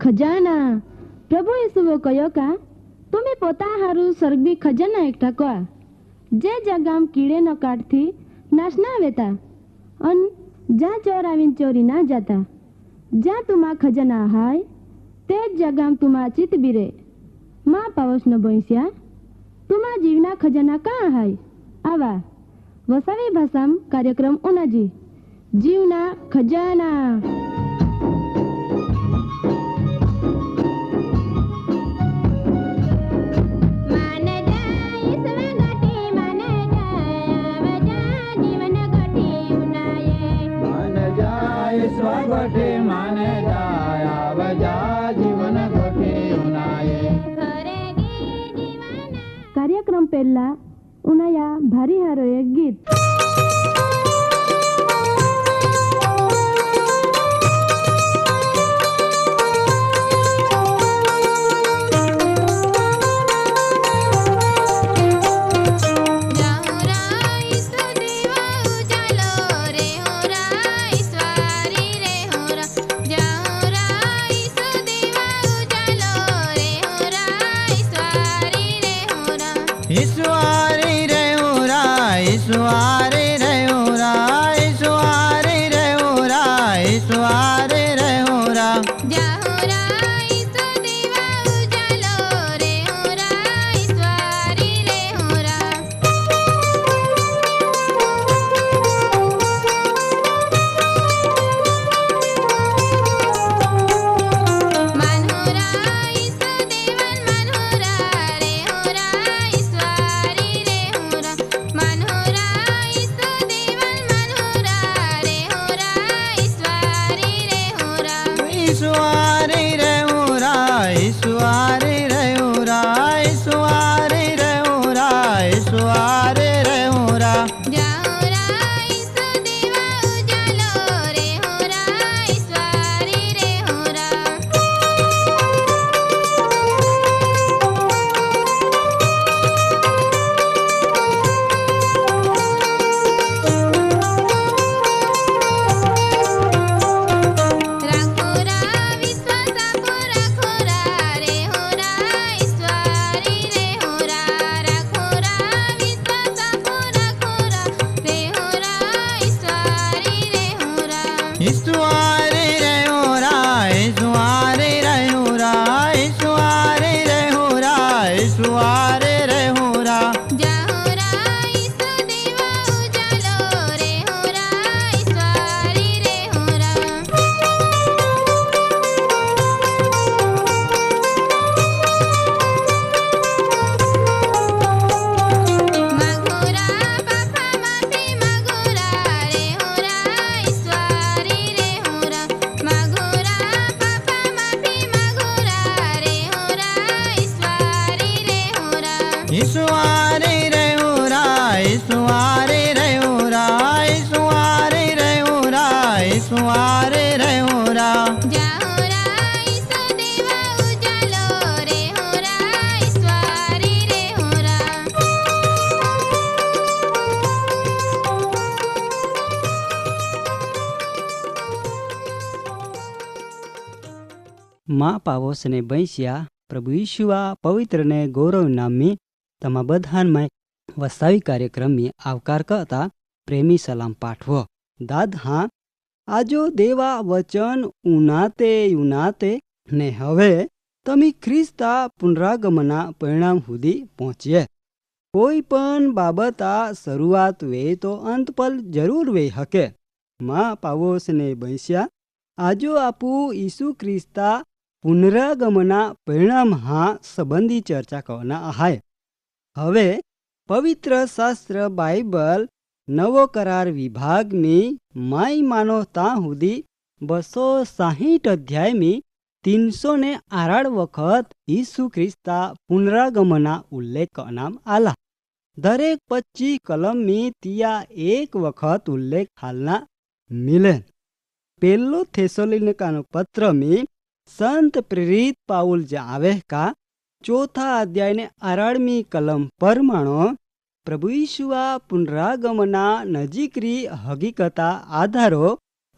खजाना प्रभु यीशुए कह्यो का तुम्हें पोता हारू स्वर्गीय खजाना एकठा कर जे जगाम कीड़े न काटथी नाश ना वेता अन जा चोर आवीन चोरी ना जाता जा तुमा खजाना हाय ते जगाम तुमा चित बिरे माँ पावस न भैंस्या तुमा जीवना खजाना कहाँ हाय आवा वसावी भाषाम कार्यक्रम उनाजी जीवना खजाना। कार्यक्रम पहला उनाया भारी हारो एक गीत माँ पावस ने बैंस्या प्रभु यीशुआ पवित्र ने गौरव नामी तमा बधान में वसावी कार्यक्रम में आवकार करता प्रेमी सलाम पाठवो दाद हाँ आजो देवा वचन उनाते उनाते ने हवे तमी ख्रिस्ता पुनरागमना परिणाम हुदी पहुंचे कोई पण बाबता शुरुआत वे तो अंत पल जरूर वे हके। माँ पावस ने बैंस्या आजो आपू यीशु ख्रिस्ता पुनरागमना परिणाम हाँ संबंधी चर्चा करना आहे। हवे पवित्र शास्त्र बाइबल नवो करार विभाग में माई मानवता हुदी 260 अध्याय में 308 वखत यीशु ख्रिस्ता पुनरागमना उल्लेख करना आला। दरेक 25 कलम में तिया एक वखत उल्लेख हालना मिले। पहलो थेसलोनिकानो पत्र में संत प्रेरित पाउल जावे का चौथा अध्याय ने 18મી कलम परमाणु प्रभु यीशुआ पुनरागमना नजीकरी हकीकता आधारो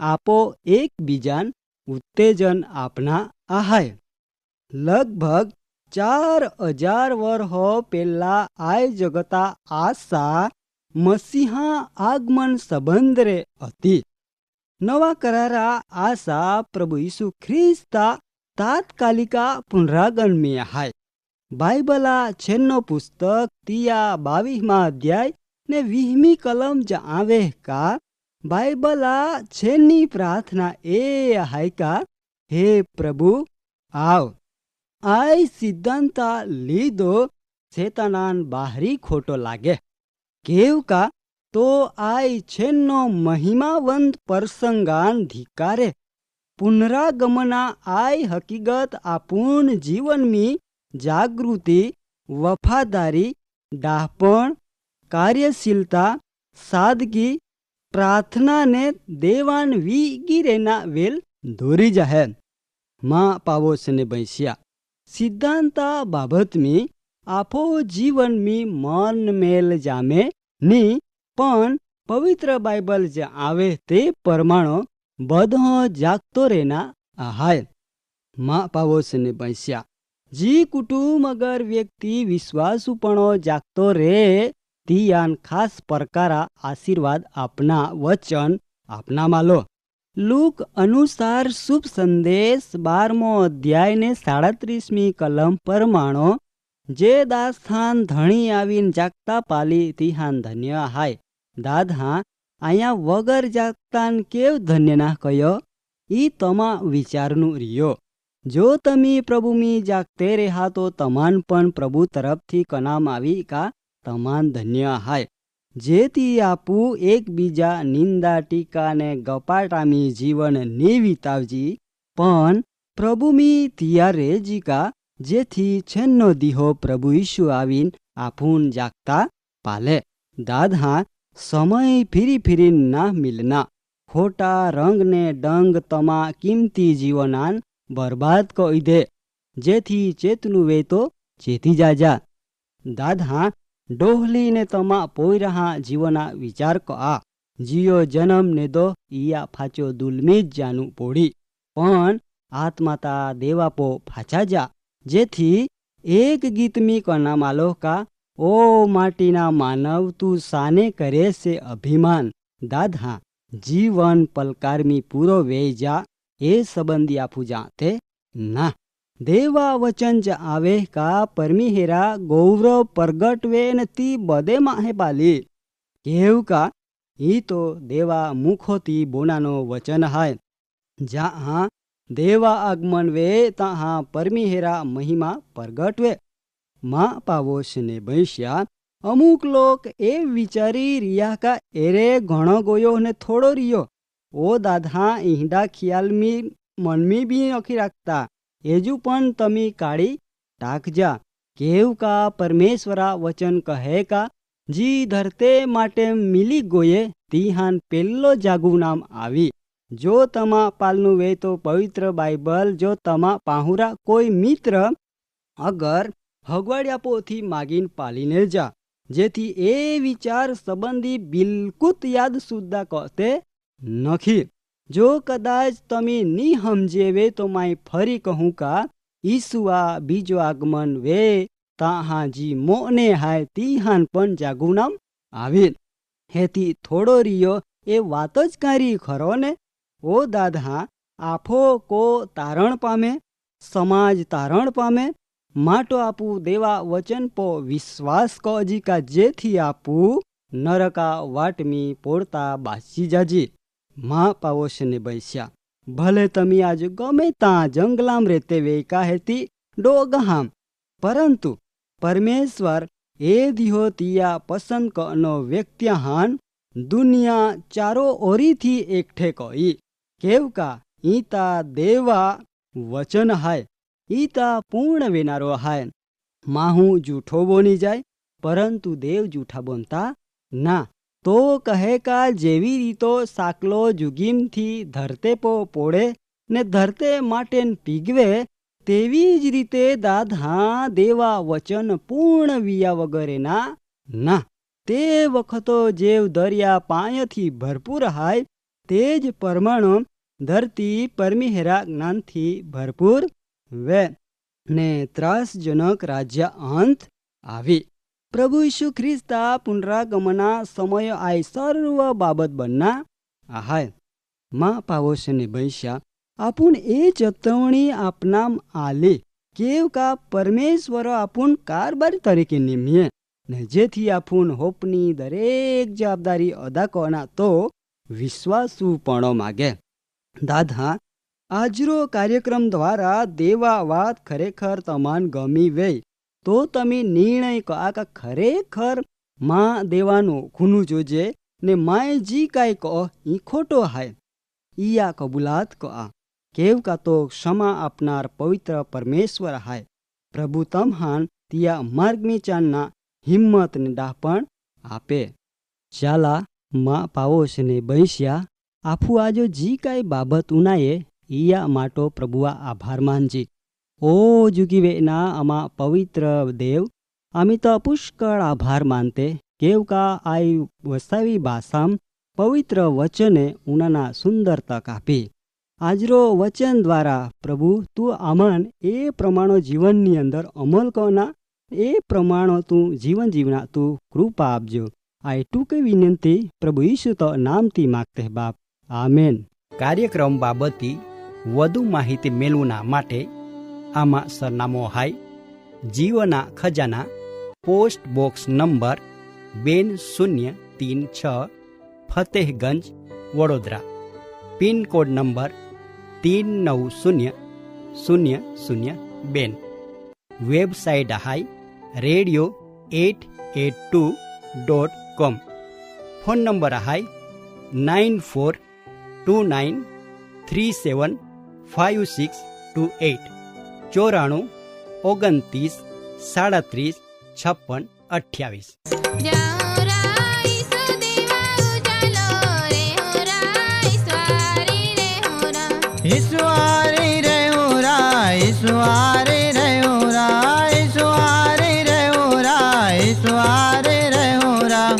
आपो एक बीजान उत्तेजन आपना आहाय। लगभग 4000 वर्षो पेला आय जगता आशा मसीहा आगमन संबंध रे अति। नवा करारा आशा प्रभु यीशु ख्रिस्ता तात्कालिका पुनरागमन में हाय। बाइबला छेन्नो पुस्तक 22 अध्याय ने 20 कलम ज आवे का बाइबला छेनी प्रार्थना ए हाय का, हे प्रभु आओ। आय सिद्धांता लीधो शैतानान बाहरी खोटो लागे। केव का तो आय छेन्नो महिमावंत प्रसंगान धिकारे। पुनरागमना आय हकीकत आपूर्ण जीवन में जागृति, वफादारी, डाहपण, कार्यशीलता, सादगी, प्रार्थना ने देवान वीगिरेना वेल दोरी जाहे। माँ पावोस ने बैसिया सिद्धांता बाबत में आपो जीवन में मन मेल जामे नी, पण पवित्र बाइबल जे आवे ते परमाणु बधो जागतो रेना आहाय। माँ पावोस ने बैसिया जी कुटुंब अगर व्यक्ति विश्वासुपणो जागतो रे तियान खास प्रकारा आशीर्वाद अपना वचन अपना मालो। लूक अनुसार शुभ संदेश 12मो अध्याय ने 37मी कलम परमाणो जे दास्थान धणी आवीन जागता पाली तिहान धन्य हाय। दादा आया वगर जागतान केव धन्य ना कयो ई तमा विचारनु रियो। जो तमी प्रभु में जागते रहा तो तमान पण प्रभु तरफ थी कनाम आवी का तमान धन्य हाय। जेती आपू एक बीजा निंदा टीका ने गपाटामी जीवन ने वितावजी, पण प्रभु में तियारे जी का जेथी छेन्नो दिहो प्रभु यीशु आवीन आपून जागता पाले। दादा समय फिरी फिरी ना मिलना खोटा रंग ने डंग तमा कीमती जीवनान बर्बाद कई दे। जेथी चेतनु वे तो चेती जाजा। दादा डोहली ने तमा पोयरहा जीवना विचार को आ जियो जन्म ने दो इया फाचो दुलमीज जानू पोड़ी, पण आत्माता देवापो फाचा जा। जेथी एक गीत मी कना मालो का ओ माटीना मानव तू साने करे से अभिमान। दादा जीवन पलकार मी पूरो वे जा ए संबंधी आपू जाते ना। देवा वचन ज आवे का परमीहेरा गौरव प्रगट वे न ती बदे माहे पाली। केव का ई तो देवा मुखोती बोनानो वचन हाय। जहाँ देवा आगमन वे तहाँ परमीहेरा महिमा प्रगट वे। माँ पावोश ने बैश्या अमुक लोग ए विचारी रिया का एरे घणो गोयो ने थोड़ो रियो। ओ दादा ईंडा ख्याल में मन में भी नखी रखता एजू पण तमी काढ़ी टाकजा। केव का परमेश्वरा वचन कहे का जी धरते माटे मिली गोये तिहान पेल्लो जागु नाम आवी। जो तमा पालनु वे तो पवित्र बाइबल जो तमा पाहुरा कोई मित्र अगर हगवाड़िया पोथी मागीन पालीने जा, जेथी ए विचार संबंधी बिल्कुल याद सुद्धा कहते नखी। जो कदाच तमी नी हमजेवे तो माई फरी कहूँ का ईसुआ बीजो आगमन वे ताहा जी मोने हाय तिहान पण जागुनाम आवे। हेती थोड़ो रियो ए वात ज कारी खरो ने। ओ दादा आफो को तारण पामे, समाज तारण पामे, માટો આપું દેવા વચન પો વિશ્વાસ કજી કા જેથી આપું નરકા વાટમી પોડતા બાસી જાજી। માં પાવોશને बैस्या ભલે તમે આજ ગમે તા જંગલામ રેતે વે કાહેતી ડોગહામ, પરંતુ પરમેશ્વર એ દિહો તિયા પસંદ કનો વ્યક્તિહાન दुनिया चारो ओरी थी एकठे कई। केव का ईता देवा वचन हाय, ईता पूर्ण वेनारो हाय। माहू जूठो बोनी जाए परंतु देव जूठा बोनता ना। तो कहे का जेवी रीतो साकलो जुगीम थी धरते पो पोड़े ने धरते माटेन पीगवे, तेवी ज रीते दादा देवा वचन पूर्ण विया वगरे ना। ते वखतो जेव दरिया पायथी भरपूर हाय तेज परमाणु ધરતી પરમિહેરા જ્ઞાનથી ભરપૂર વે ને ત્રાસજનક રાજ્ય અંત આવી. પ્રભુ ઈસુ ખ્રિસ્તા પુનરાગમના સમય આય સર્વ બાબત બનના આહાય. માં પાવોશને ભૈષ્યા આपुन એ ચેતવણી આપનામ આલે કેવ કા પરમેશ્વર આपुन કારબારી તરીકે નિમ્ય ને જેથી આपुન હોપની દરેક જવાબદારી અદા કોના તો વિશ્વાસુ પણ માગે. દાદા આજરો કાર્યક્રમ દ્વારા દેવા વાત ખરેખર તમાન ગમી વે તો તમે નિર્ણય કહા કે ખરેખર માં દેવાનું ખૂનું જોજે ને માએ જી કાંઈ કહો ઈ ખોટો હાય ઈયા કબૂલાત કહા કેવ કા તો ક્ષમા આપનાર પવિત્ર પરમેશ્વર હાય. પ્રભુ તમહાન તિયા માર્ગમી ચાનના હિંમત ને ડાપણ આપે. ચાલા માં પાવોશને બૈસ્યા આફુ આજો જી કાંઈ બાબત ઉનાયે ઈયા માટો પ્રભુઆ આભાર માનજી. ઓ જુગીવેના આમાં પવિત્ર દેવ આમી તો પુષ્કળ આભાર માનતે કેવ કા આઈ વસાવી ભાષામ પવિત્ર વચને ઉનાના સુંદર તક આપી. આજરો વચન દ્વારા પ્રભુ તું આમન એ પ્રમાણો જીવનની અંદર અમલ કરના એ પ્રમાણો તું જીવન જીવના તું કૃપા આપજો. આ ટૂંકી વિનંતી પ્રભુ ઈસુ તો નામથી માગતે બાપ આમેન. કાર્યક્રમ બાબતથી વધુ માહિતી મેળવના માટે આમાં સરનામો હાય જીવના ખજાના post box number 2036 Fatehgunj Vadodara pincode number 390002. Website હાય radio882.com. ફોન નંબર હાય 9429375628 94 29 37 56 28. ઈશ્વરી રે હોરા ઈશ્વરી રે હોરા ઈશ્વરી રે હોરા ઈશ્વરી રે હોરા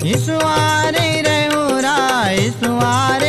ઈશ્વરી રે હોરા ઈશ્વરી